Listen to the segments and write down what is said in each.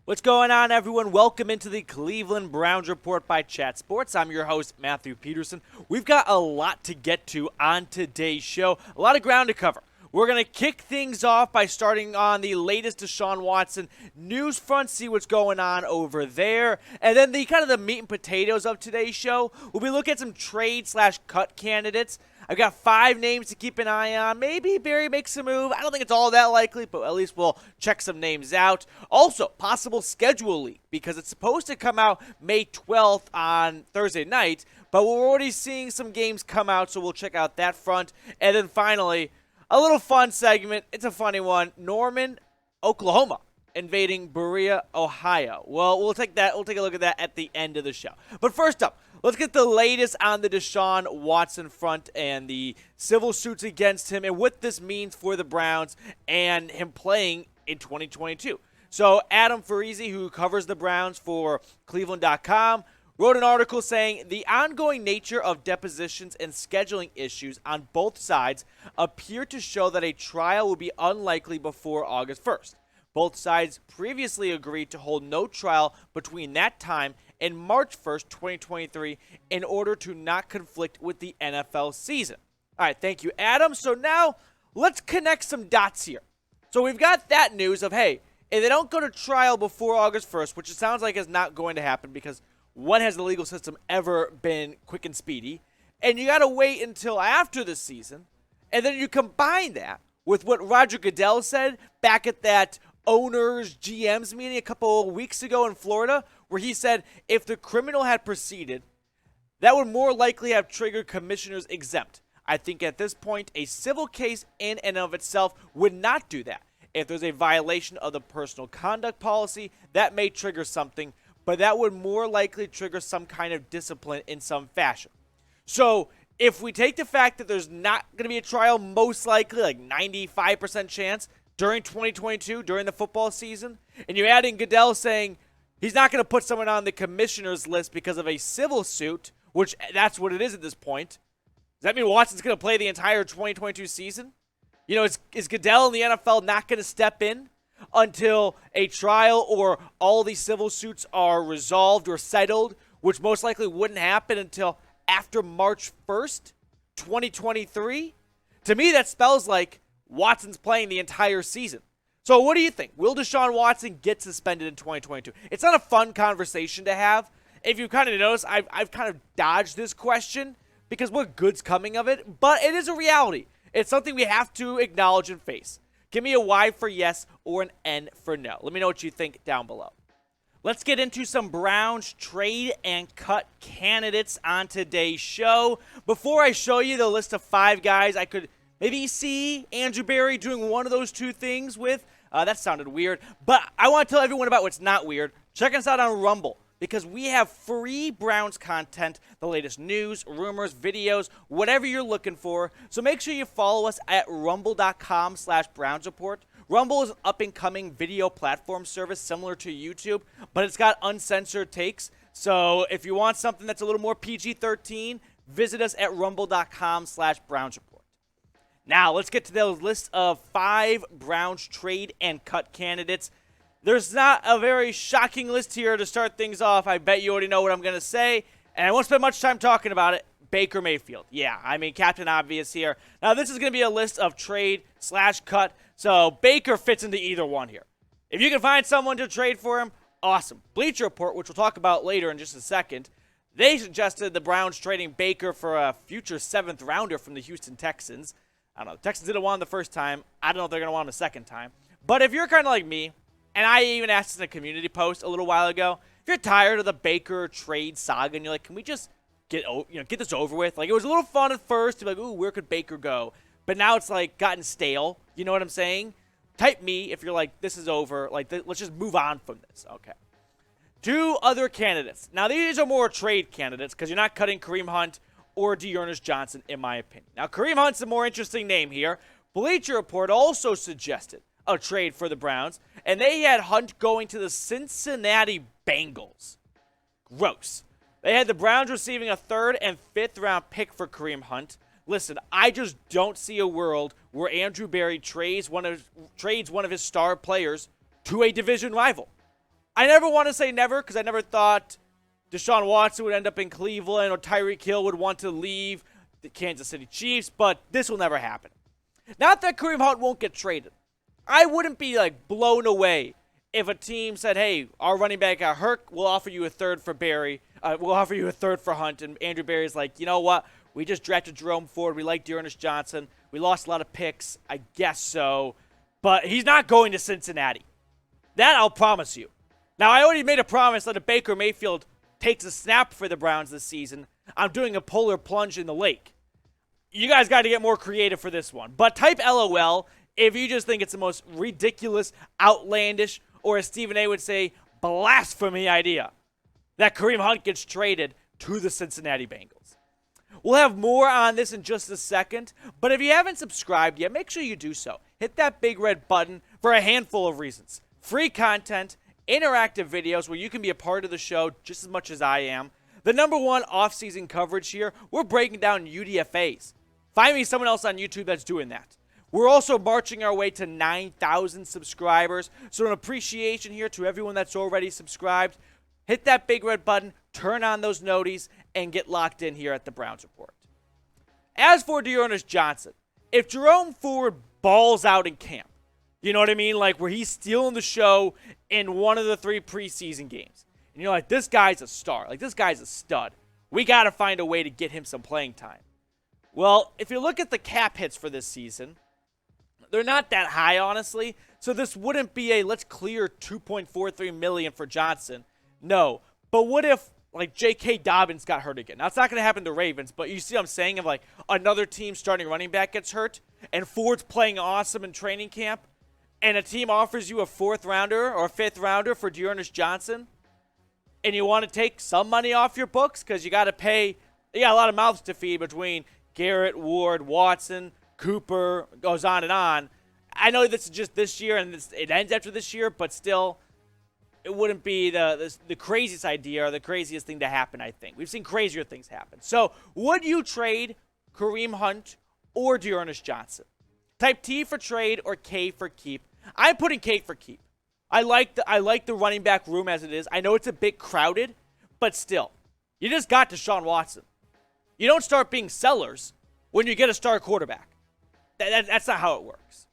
What's going on, everyone? Welcome into the Cleveland Browns Report by Chat Sports. I'm your host, Matthew Peterson. We've got a lot to get to on today's show, a lot of ground to cover. We're going to kick things off by starting on the latest Deshaun Watson news front, see what's going on over there. And then the kind of the meat and potatoes of today's show, we'll be looking at some trade/cut candidates. I've got 5 names to keep an eye on. Maybe Berea makes a move. I don't think it's all that likely, but at least we'll check some names out. Also, possible schedule leak, because it's supposed to come out May 12th on Thursday night, but we're already seeing some games come out, so we'll check out that front. And then finally, a little fun segment. It's a funny one. Norman, Oklahoma, invading Berea, Ohio. Well, we'll take a look at that at the end of the show. But first up, let's get the latest on the Deshaun Watson front and the civil suits against him and what this means for the Browns and him playing in 2022. So Adam Farizi, who covers the Browns for Cleveland.com, wrote an article saying the ongoing nature of depositions and scheduling issues on both sides appear to show that a trial will be unlikely before August 1st. Both sides previously agreed to hold no trial between that time and March 1st, 2023, in order to not conflict with the NFL season. All right, thank you, Adam. So now let's connect some dots here. So we've got that news of, hey, if they don't go to trial before August 1st, which it sounds like is not going to happen because when has the legal system ever been quick and speedy? And you got to wait until after the season. And then you combine that with what Roger Goodell said back at that owners, GMs meeting a couple of weeks ago in Florida, where he said if the criminal had proceeded, that would more likely have triggered commissioners exempt. I think at this point, a civil case in and of itself would not do that. If there's a violation of the personal conduct policy, that may trigger something, but that would more likely trigger some kind of discipline in some fashion. So if we take the fact that there's not going to be a trial, most likely, like 95% chance, during 2022, during the football season, and you're adding Goodell saying he's not going to put someone on the commissioner's list because of a civil suit, which that's what it is at this point. Does that mean Watson's going to play the entire 2022 season? You know, is Goodell and the NFL not going to step in until a trial or all these civil suits are resolved or settled, which most likely wouldn't happen until after March 1st, 2023? To me, that spells like Watson's playing the entire season. So what do you think? Will Deshaun Watson get suspended in 2022? It's not a fun conversation to have. If you kind of notice, I've kind of dodged this question because what good's coming of it? But it is a reality. It's something we have to acknowledge and face. Give me a Y for yes or an N for no. Let me know what you think down below. Let's get into some Browns trade and cut candidates on today's show. Before I show you the list of 5 guys I could maybe see Andrew Berry doing one of those 2 things with. That sounded weird. But I want to tell everyone about what's not weird. Check us out on Rumble, because we have free Browns content, the latest news, rumors, videos, whatever you're looking for. So make sure you follow us at rumble.com/BrownsReport. Rumble is an up-and-coming video platform service similar to YouTube, but it's got uncensored takes. So if you want something that's a little more PG-13, visit us at rumble.com/BrownsReport. Now, let's get to the list of 5 Browns trade and cut candidates. There's not a very shocking list here to start things off. I bet you already know what I'm going to say, and I won't spend much time talking about it. Baker Mayfield. Yeah, I mean, Captain Obvious here. Now, this is going to be a list of trade/cut, so Baker fits into either one here. If you can find someone to trade for him, awesome. Bleacher Report, which we'll talk about later in just a second, they suggested the Browns trading Baker for a future 7th rounder from the Houston Texans. I don't know. The Texans didn't want him the first time. I don't know if they're going to want him a second time. But if you're kind of like me, and I even asked this in a community post a little while ago, if you're tired of the Baker trade saga and you're like, can we just get this over with? Like, it was a little fun at first to be like, ooh, where could Baker go? But now it's like gotten stale. You know what I'm saying? Type me if you're like, this is over. Like, let's just move on from this. Okay. 2 other candidates. Now, these are more trade candidates because you're not cutting Kareem Hunt or Dearness Johnson, in my opinion. Now, Kareem Hunt's a more interesting name here. Bleacher Report also suggested a trade for the Browns, and they had Hunt going to the Cincinnati Bengals. Gross. They had the Browns receiving a 3rd and 5th round pick for Kareem Hunt. Listen, I just don't see a world where Andrew Berry trades one of his star players to a division rival. I never want to say never because I never thought Deshaun Watson would end up in Cleveland or Tyreek Hill would want to leave the Kansas City Chiefs, but this will never happen. Not that Kareem Hunt won't get traded. I wouldn't be blown away if a team said, hey, our running back got hurt, we'll offer you a third for Berry. We'll offer you a third for Hunt. And Andrew Berry's like, you know what? We just drafted Jerome Ford. We like Dearness Johnson. We lost a lot of picks. I guess so. But he's not going to Cincinnati. That I'll promise you. Now, I already made a promise that if Baker Mayfield takes a snap for the Browns this season, I'm doing a polar plunge in the lake. You guys got to get more creative for this one. But type LOL if you just think it's the most ridiculous, outlandish, or as Stephen A would say, blasphemy idea that Kareem Hunt gets traded to the Cincinnati Bengals. We'll have more on this in just a second, but if you haven't subscribed yet, make sure you do so. Hit that big red button for a handful of reasons. Free content, interactive videos where you can be a part of the show just as much as I am. The #1 off-season coverage here, we're breaking down UDFAs. Find me someone else on YouTube that's doing that. We're also marching our way to 9,000 subscribers, so an appreciation here to everyone that's already subscribed. Hit that big red button, turn on those noties, and get locked in here at the Browns Report. As for Dearness Johnson, if Jerome Ford balls out in camp, you know what I mean? Where he's stealing the show in one of the 3 preseason games. And you're like, this guy's a star. This guy's a stud. We got to find a way to get him some playing time. Well, if you look at the cap hits for this season, they're not that high, honestly. So this wouldn't be a let's clear $2.43 million for Johnson. No. But what if J.K. Dobbins got hurt again? Now, it's not going to happen to Ravens, but you see what I'm saying? If another team starting running back gets hurt and Ford's playing awesome in training camp and a team offers you a 4th rounder or a 5th rounder for Dearness Johnson and you want to take some money off your books because you got to pay, you got a lot of mouths to feed between Garrett, Ward, Watson, Cooper, goes on and on. I know this is just this year and it ends after this year, but still, it wouldn't be the craziest idea or the craziest thing to happen, I think. We've seen crazier things happen. So, would you trade Kareem Hunt or Dearness Johnson? Type T for trade or K for keep. I'm putting K for keep. I like the running back room as it is. I know it's a bit crowded, but still. You just got Deshaun Watson. You don't start being sellers when you get a star quarterback. That's not how it works.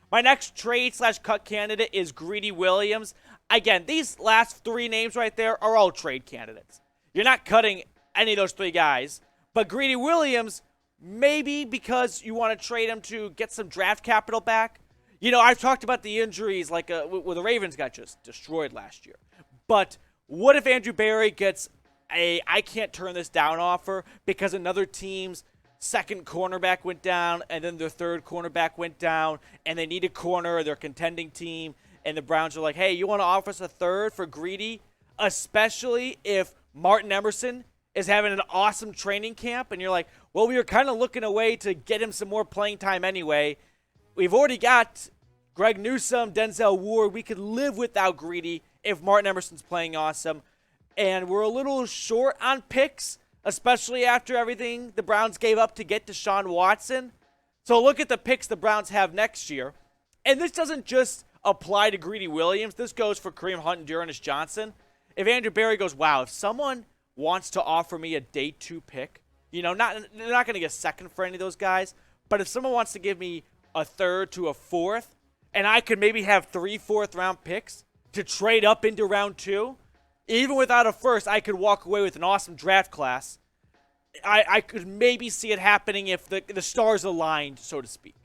My next trade/cut candidate is Greedy Williams. Again, these last 3 names right there are all trade candidates. You're not cutting any of those 3 guys. But Greedy Williams, maybe because you want to trade him to get some draft capital back. You know, I've talked about the injuries where the Ravens got just destroyed last year. But what if Andrew Berry gets a I can't turn this down offer because another team's second cornerback went down and then their third cornerback went down and they need a corner, their contending team, and the Browns are like, hey, you want to offer us a third for Greedy? Especially if Martin Emerson is having an awesome training camp and you're like, well, we were kind of looking a way to get him some more playing time anyway. We've already got Greg Newsome, Denzel Ward. We could live without Greedy if Martin Emerson's playing awesome. And we're a little short on picks, especially after everything the Browns gave up to get Deshaun Watson. So look at the picks the Browns have next year. And this doesn't just apply to Greedy Williams. This goes for Kareem Hunt and Dearness Johnson. If Andrew Berry goes, wow, if someone wants to offer me a day 2 pick, you know, they're not going to get second for any of those guys. But if someone wants to give me a third to a 4th, and I could maybe have 3 4th round picks to trade up into round 2, even without a first, I could walk away with an awesome draft class. I could maybe see it happening if the stars aligned, so to speak.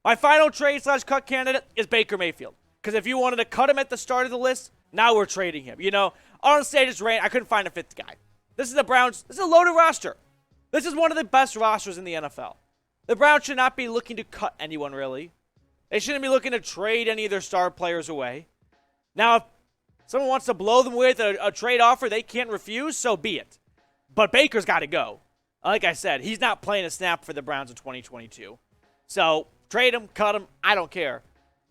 My final trade/cut candidate is Baker Mayfield. Because if you wanted to cut him at the start of the list, now we're trading him. You know, honestly, I couldn't find a 5th guy. This is the Browns. This is a loaded roster. This is one of the best rosters in the NFL. The Browns should not be looking to cut anyone, really. They shouldn't be looking to trade any of their star players away. Now, if someone wants to blow them with a trade offer they can't refuse, so be it. But Baker's got to go. Like I said, he's not playing a snap for the Browns in 2022. So, trade him, cut him, I don't care.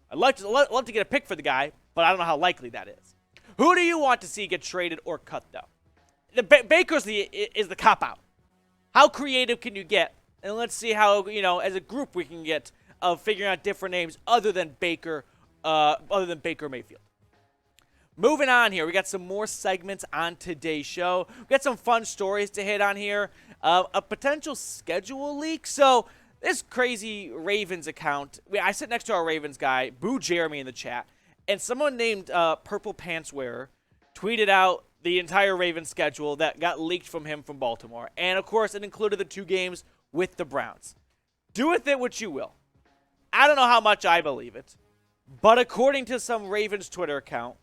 I'd love to get a pick for the guy, but I don't know how likely that is. Who do you want to see get traded or cut, though? Baker's is the cop-out. How creative can you get? And let's see how, as a group we can get of figuring out different names other than Baker Mayfield. moving on here, we got some more segments on today's show. We got some fun stories to hit on here. A potential schedule leak. So this crazy Ravens account, I sit next to our Ravens guy, Boo Jeremy, in the chat, and someone named Purple Pants Wearer tweeted out the entire Ravens schedule that got leaked from him from Baltimore. And, of course, it included the 2 games with the Browns. Do with it what you will. I don't know how much I believe it, but according to some Ravens Twitter account,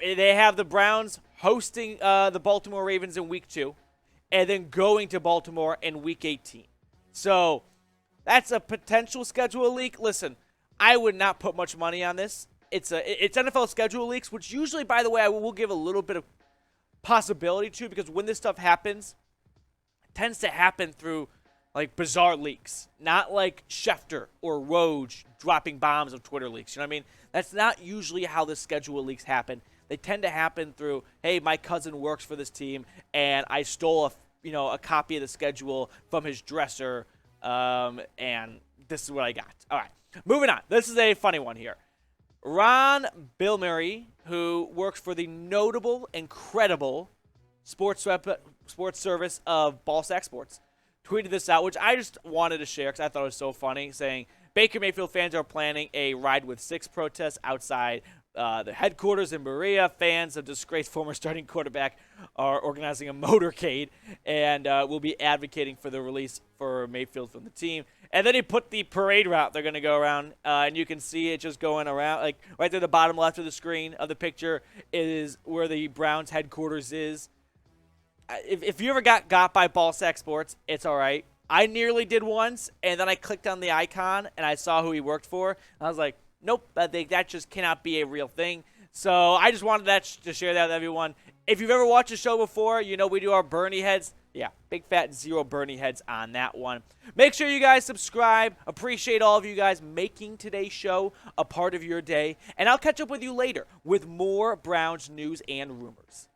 they have the Browns hosting the Baltimore Ravens in Week 2 and then going to Baltimore in Week 18. So that's a potential schedule leak. Listen, I would not put much money on this. It's NFL schedule leaks, which usually, by the way, I will give a little bit of possibility to, because when this stuff happens, it tends to happen through like bizarre leaks, not like Schefter or Woj dropping bombs of Twitter leaks. You know what I mean? That's not usually how the schedule leaks happen. They tend to happen through, hey, my cousin works for this team, and I stole a copy of the schedule from his dresser, and this is what I got. All right, moving on. This is a funny one here. Ron Bilmery, who works for the notable and credible sports service of Ballsack Sports, tweeted this out, which I just wanted to share because I thought it was so funny, saying, Baker Mayfield fans are planning a Ride with 6 protest outside the headquarters in Berea. Fans of disgraced former starting quarterback are organizing a motorcade and will be advocating for the release for Mayfield from the team. And then he put the parade route they're going to go around, and you can see it just going around. Like right there, the bottom left of the screen of the picture is where the Browns headquarters is. If you ever got by Ballsack Sports, it's all right. I nearly did once, and then I clicked on the icon, and I saw who he worked for. And I was like, nope, that just cannot be a real thing. So I just wanted to share that with everyone. If you've ever watched the show before, you know we do our Bernie heads. Yeah, big fat 0 Bernie heads on that one. Make sure you guys subscribe. Appreciate all of you guys making today's show a part of your day. And I'll catch up with you later with more Browns news and rumors.